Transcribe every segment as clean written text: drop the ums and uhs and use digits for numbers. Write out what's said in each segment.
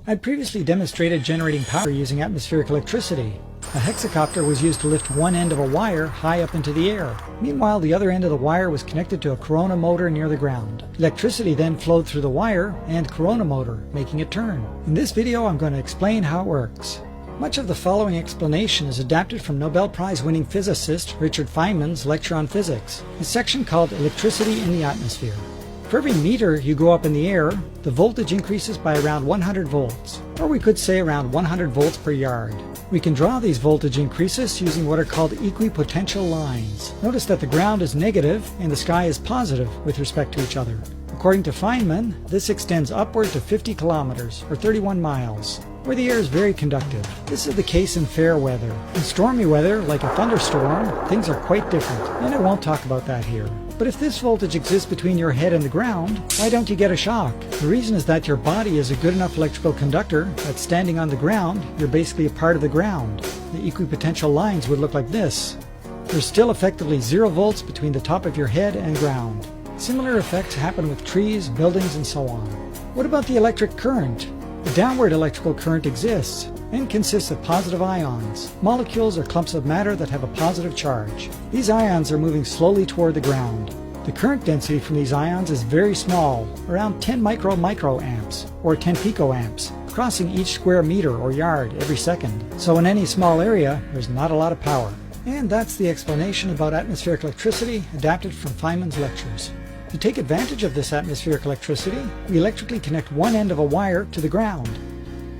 I'd previously demonstrated generating power using atmospheric electricity. A hexacopter was used to lift one end of a wire high up into the air. Meanwhile, the other end of the wire was connected to a corona motor near the ground. Electricity then flowed through the wire and corona motor, making it turn. In this video, I'm going to explain how it works. Much of the following explanation is adapted from Nobel Prize-winning physicist Richard Feynman's lecture on physics, a section called Electricity in the Atmosphere. For every meter you go up in the air, the voltage increases by around 100 volts, or we could say around 100 volts per yard. We can draw these voltage increases using what are called equipotential lines. Notice that the ground is negative and the sky is positive with respect to each other. According to Feynman, this extends upward to 50 kilometers, or 31 miles, where the air is very conductive. This is the case in fair weather. In stormy weather, like a thunderstorm, things are quite different, and I won't talk about that here. But if this voltage exists between your head and the ground, why don't you get a shock? The reason is that your body is a good enough electrical conductor that standing on the ground, you're basically a part of the ground. The equipotential lines would look like this. There's still effectively 0 volts between the top of your head and ground. Similar effects happen with trees, buildings, and so on. What about the electric current? The downward electrical current exists and consists of positive ions, molecules or clumps of matter that have a positive charge. These ions are moving slowly toward the ground. The current density from these ions is very small, around 10 microamps, or 10 picoamps, crossing each square meter or yard every second. So in any small area, there's not a lot of power. And that's the explanation about atmospheric electricity adapted from Feynman's lectures. To take advantage of this atmospheric electricity, we electrically connect one end of a wire to the ground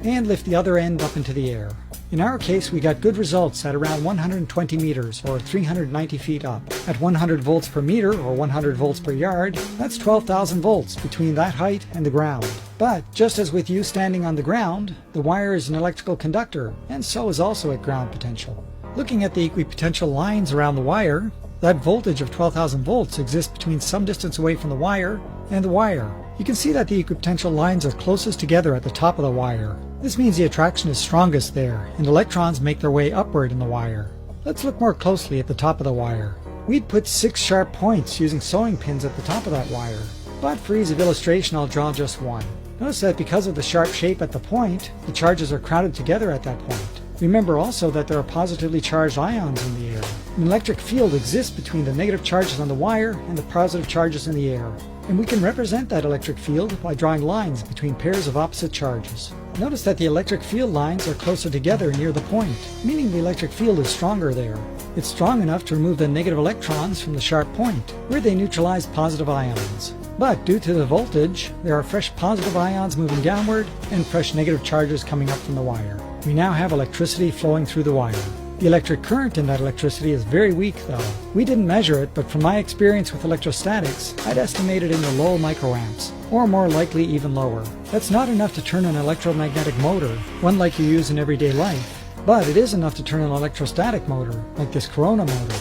and lift the other end up into the air. In our case, we got good results at around 120 meters, or 390 feet up. At 100 volts per meter, or 100 volts per yard, that's 12,000 volts between that height and the ground. But, just as with you standing on the ground, the wire is an electrical conductor, and so is also at ground potential. Looking at the equipotential lines around the wire, that voltage of 12,000 volts exists between some distance away from the wire and the wire. You can see that the equipotential lines are closest together at the top of the wire. This means the attraction is strongest there, and electrons make their way upward in the wire. Let's look more closely at the top of the wire. We'd put 6 sharp points using sewing pins at the top of that wire, but for ease of illustration I'll draw just one. Notice that because of the sharp shape at the point, the charges are crowded together at that point. Remember also that there are positively charged ions in the air. An electric field exists between the negative charges on the wire and the positive charges in the air. And we can represent that electric field by drawing lines between pairs of opposite charges. Notice that the electric field lines are closer together near the point, meaning the electric field is stronger there. It's strong enough to remove the negative electrons from the sharp point, where they neutralize positive ions. But due to the voltage, there are fresh positive ions moving downward and fresh negative charges coming up from the wire. We now have electricity flowing through the wire. The electric current in that electricity is very weak though. We didn't measure it, but from my experience with electrostatics, I'd estimate it in the low microamps, or more likely even lower. That's not enough to turn an electromagnetic motor, one like you use in everyday life, but it is enough to turn an electrostatic motor, like this corona motor.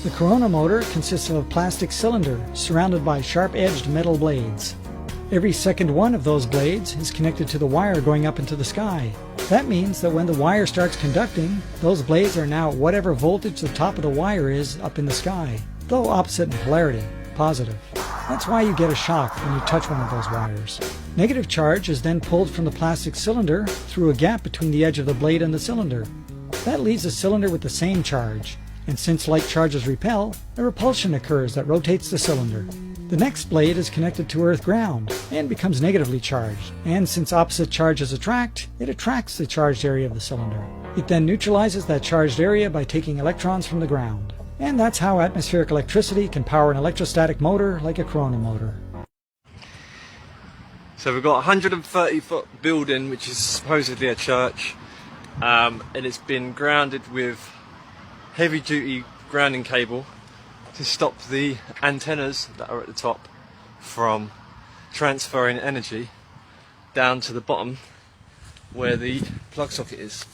The corona motor consists of a plastic cylinder surrounded by sharp-edged metal blades. Every second one of those blades is connected to the wire going up into the sky. That means that when the wire starts conducting, those blades are now at whatever voltage the top of the wire is up in the sky, though opposite in polarity, positive. That's why you get a shock when you touch one of those wires. Negative charge is then pulled from the plastic cylinder through a gap between the edge of the blade and the cylinder. That leaves the cylinder with the same charge, and since like charges repel, a repulsion occurs that rotates the cylinder. The next blade is connected to earth ground and becomes negatively charged, and since opposite charges attract, it attracts the charged area of the cylinder. It then neutralizes that charged area by taking electrons from the ground. And that's how atmospheric electricity can power an electrostatic motor like a corona motor. So we've got a 130-foot building which is supposedly a church, and it's been grounded with heavy-duty grounding cable to stop the antennas that are at the top from transferring energy down to the bottom where the plug socket is.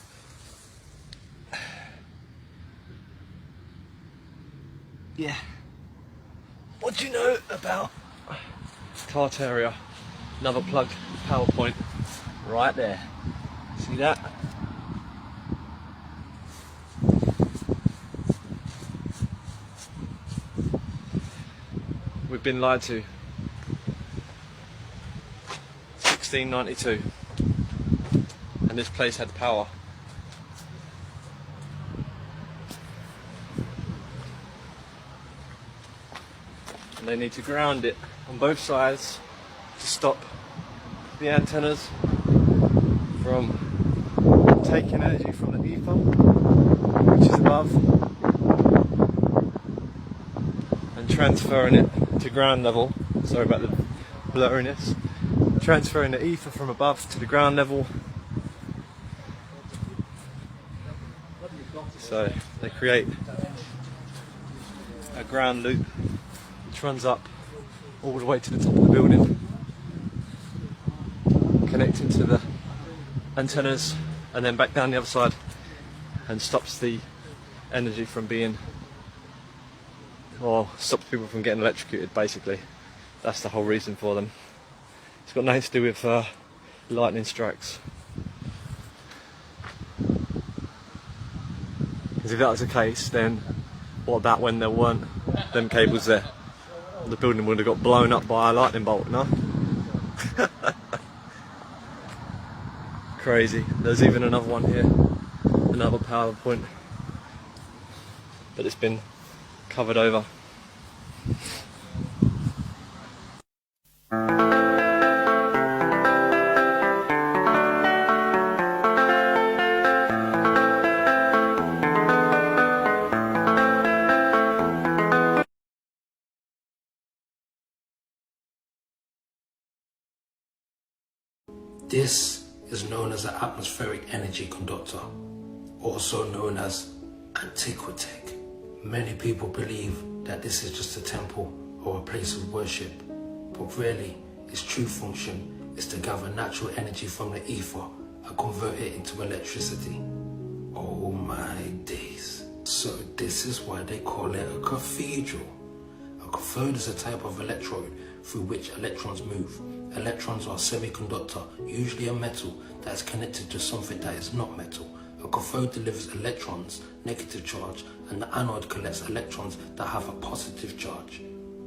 Yeah. What do you know about Tartaria? Another plugged power point right there. See that? We've been lied to. 1692, and this place had power. And they need to ground it on both sides to stop the antennas from taking energy from the ether, which is above, and transferring it to ground level. Sorry about the blurriness. Transferring the ether from above to the ground level. So they create a ground loop which runs up all the way to the top of the building, connecting to the antennas and then back down the other side, and stops the energy from being, or stops people from getting electrocuted basically. That's the whole reason for them. It's got nothing to do with lightning strikes. Because if that was the case, then what about when there weren't them cables there? The building would have got blown up by a lightning bolt, no? Crazy. There's even another one here, another power point, but it's been covered over. This is known as an atmospheric energy conductor, also known as antiquitech. Many people believe that this is just a temple or a place of worship, but really its true function is to gather natural energy from the ether and convert it into electricity. Oh my days. So this is why they call it a cathedral. A cathode is a type of electrode through which electrons move. Electrons are a semiconductor, usually a metal, that is connected to something that is not metal. A cathode delivers electrons, negative charge, and the anode collects electrons that have a positive charge.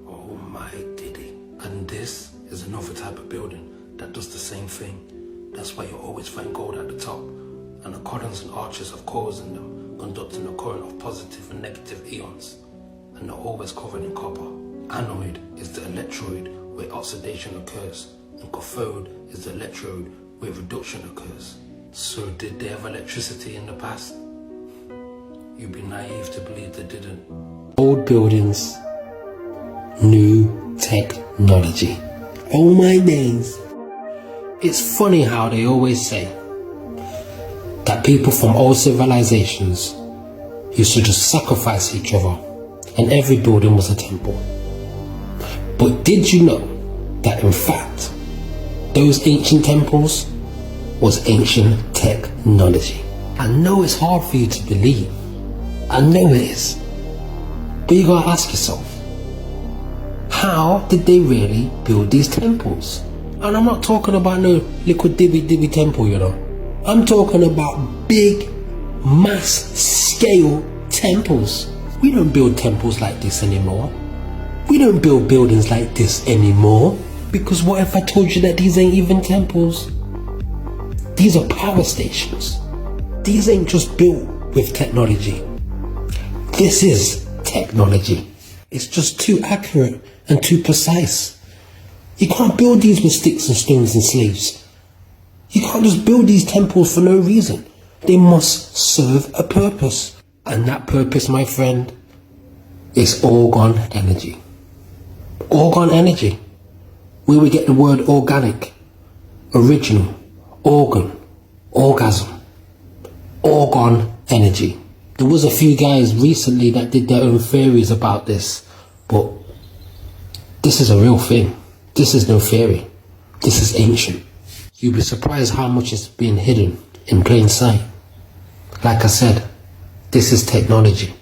Oh my diddy. And this is another type of building that does the same thing. That's why you always find gold at the top, and the columns and arches have coils in them, conducting a current of positive and negative ions, and they're always covered in copper. Anode is the electrode where oxidation occurs, and cathode is the electrode where reduction occurs. So did they have electricity in the past? You'd be naive to believe they didn't. Old buildings, new technology. Oh my days. It's funny how they always say that people from old civilizations used to just sacrifice each other, and every building was a temple. But did you know that in fact, those ancient temples was ancient technology? I know it's hard for you to believe. I know it is. But you gotta ask yourself, how did they really build these temples? And I'm not talking about no little dibby temple, you know. I'm talking about big, mass scale temples. We don't build temples like this anymore. We don't build buildings like this anymore. Because what if I told you that these ain't even temples? These are power stations. These ain't just built with technology. This is technology. It's just too accurate and too precise. You can't build these with sticks and stones and slaves. You can't just build these temples for no reason. They must serve a purpose. And that purpose, my friend, is orgone energy. Orgone energy. Where we get the word organic, original, organ, orgasm, orgone energy. There was a few guys recently that did their own theories about this, but this is a real thing. This is no theory. This is ancient. You'll be surprised how much is being hidden in plain sight. Like I said, this is technology.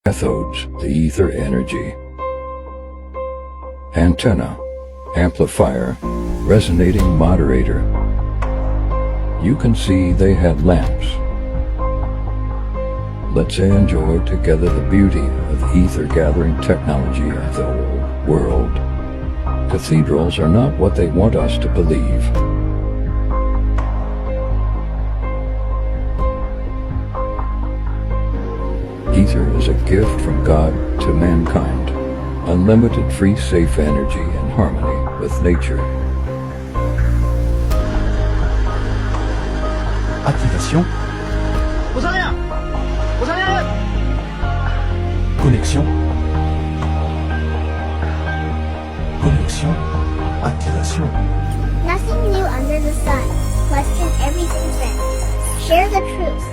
Cathodes, the ether energy. Antenna, amplifier, resonating moderator. You can see they had lamps. Let's enjoy together the beauty of ether gathering technology of the whole world. Cathedrals are not what they want us to believe. Ether is a gift from God to mankind. Unlimited free safe energy in harmony with nature. Activation. Connexion. Connexion. Activation. Nothing new under the sun. Question everything then. Share the truth.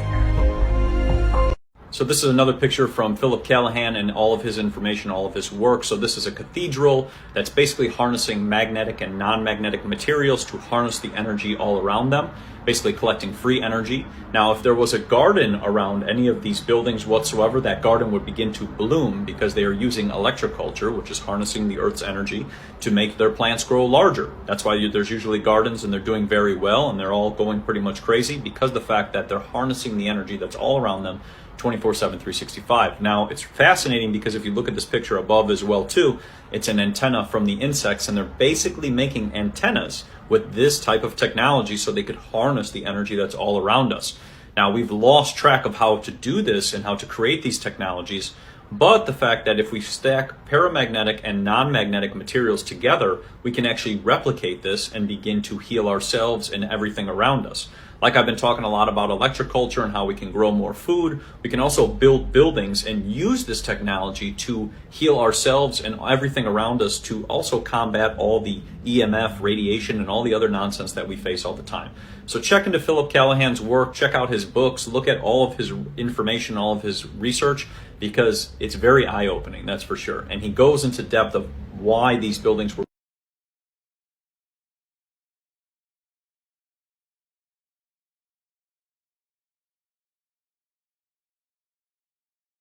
So this is another picture from Philip Callahan and all of his information, all of his work. So this is a cathedral that's basically harnessing magnetic and non-magnetic materials to harness the energy all around them, basically collecting free energy. Now, if there was a garden around any of these buildings whatsoever, that garden would begin to bloom because they are using electroculture, which is harnessing the Earth's energy to make their plants grow larger. That's why there's usually gardens and they're doing very well and they're all going pretty much crazy because of the fact that they're harnessing the energy that's all around them 24/7, 365. Now, it's fascinating because if you look at this picture above as well too, it's an antenna from the insects, and they're basically making antennas with this type of technology so they could harness the energy that's all around us. Now, we've lost track of how to do this and how to create these technologies, but the fact that if we stack paramagnetic and non-magnetic materials together, we can actually replicate this and begin to heal ourselves and everything around us. Like I've been talking a lot about electroculture and how we can grow more food, we can also build buildings and use this technology to heal ourselves and everything around us to also combat all the EMF, radiation, and all the other nonsense that we face all the time. So check into Philip Callahan's work, check out his books, look at all of his information, all of his research, because it's very eye-opening, that's for sure. And he goes into depth of why these buildings were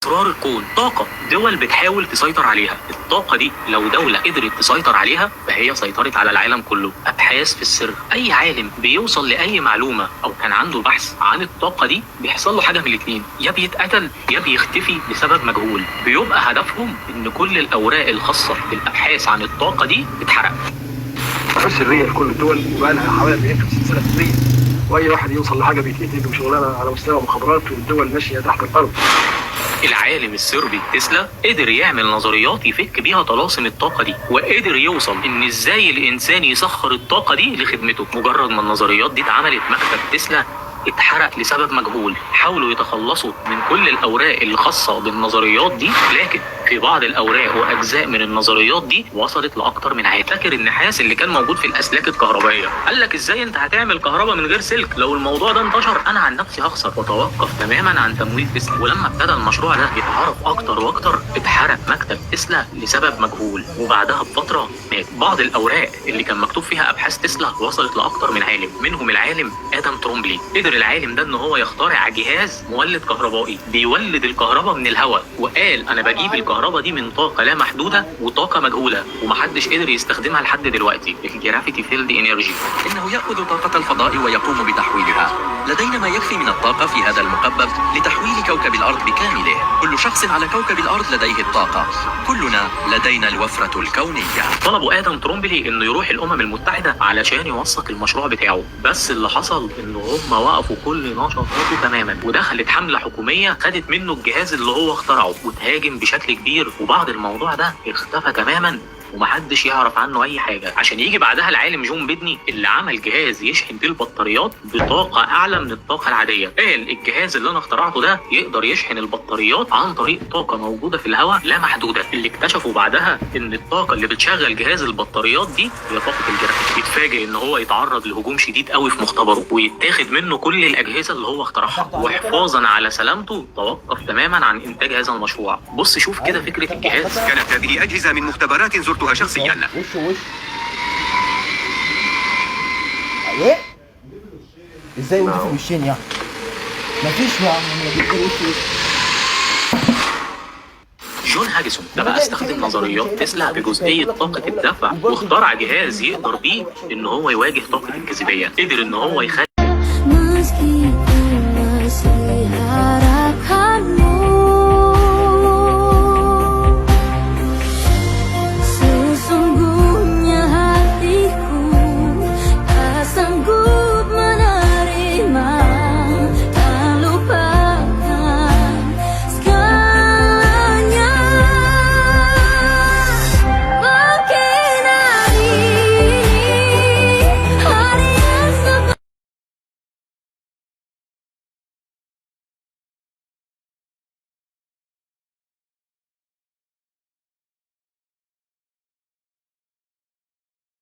أسرار الكون. طاقة دول بتحاول تسيطر عليها. الطاقة دي لو دولة قدرت تسيطر عليها فهي سيطرت على العالم كله. أبحاث في السر. أي عالم بيوصل لأي معلومة أو كان عنده بحث عن الطاقة دي بيحصل له حاجة من الاتنين، يا بيتقتل يا بيختفي بسبب مجهول. بيبقى هدفهم إن كل الأوراق الخاصة بالأبحاث عن الطاقة دي تتحرق. أبحاث سرية في كل الدول وبقى لها حوالي 40 سنة سرية. واي واحد يوصل لحاجه بيتقتل وشغلانه على مستوى مخابرات والدول ماشيه تحت الارض. العالم الصربي تسلا قدر يعمل نظريات يفك بيها طلاسم الطاقه دي، وقدر يوصل ان ازاي الانسان يسخر الطاقه دي لخدمته. مجرد ما النظريات دي اتعملت مكتب تسلا اتحرق لسبب مجهول. حاولوا يتخلصوا من كل الاوراق الخاصه بالنظريات دي، لكن في بعض الاوراق واجزاء من النظريات دي وصلت لاكتر من عام. فاكر النحاس اللي كان موجود في الاسلاك الكهربائيه؟ قال لك ازاي انت هتعمل كهرباء من غير سلك؟ لو الموضوع ده انتشر انا عن نفسي هخسر. وتوقف تماما عن تمويل تسلا. ولما ابتدى المشروع ده يتعرف اكتر واكتر اتحرق مكتب تسلا لسبب مجهول، وبعدها بفتره مات. بعض الاوراق اللي كان مكتوب فيها ابحاث تسلا وصلت لاكتر من عالم، منهم العالم ادم ترومبلي. قدر العالم ده ان هو يخترع جهاز مولد كهربائي بيولد الكهرباء من الهواء، وقال انا بجيب الكهرباء دي من طاقه لا محدوده وطاقه مجهوله ومحدش قدر يستخدمها لحد دلوقتي، الجرافيتي فيلد انرجي. انه ياخذ طاقه الفضاء ويقوم بتحويلها. لدينا ما يكفي من الطاقه في هذا المقبب لتحويل كوكب الارض بكامله. كل شخص على كوكب الارض لديه الطاقه، كلنا لدينا الوفره الكونيه. طلبوا ادم ترومبلي انه يروح الامم المتحده علشان يوثق المشروع بتاعه، بس اللي حصل ان هم وقفوا كل نشاطاته تماما، ودخلت حمله حكوميه خدت منه الجهاز اللي هو اخترعه وتهاجم بشكل كبير، وبعد الموضوع ده اختفى تماما ومحدش يعرف عنه اي حاجه. عشان يجي بعدها العالم جون بيدني اللي عمل جهاز يشحن بيه البطاريات بطاقه اعلى من الطاقه العاديه. قال الجهاز اللي انا اخترعته ده يقدر يشحن البطاريات عن طريق طاقه موجوده في الهواء لا محدوده. اللي اكتشفوا بعدها ان الطاقه اللي بتشغل جهاز البطاريات دي هي طاقه الجرافيتي. يتفاجئ ان هو يتعرض لهجوم شديد قوي في مختبره ويتاخد منه كل الاجهزه اللي هو اخترعها، وحفاظا على سلامته توقف تماما عن انتاج هذا المشروع. بص شوف كده فكره الجهاز. كانت هذه اجهزه من مختبرات زرتها شخصيا. ايه ازاي ودي في وشين يعني؟ مفيش يا عم وش. جون هاجسون ده بقى استخدم نظريات تسلا بجزئيه طاقه الدفع، واخترع جهاز يقدر بيه ان هو يواجه طاقه الجاذبيه. قدر ان هو يخلي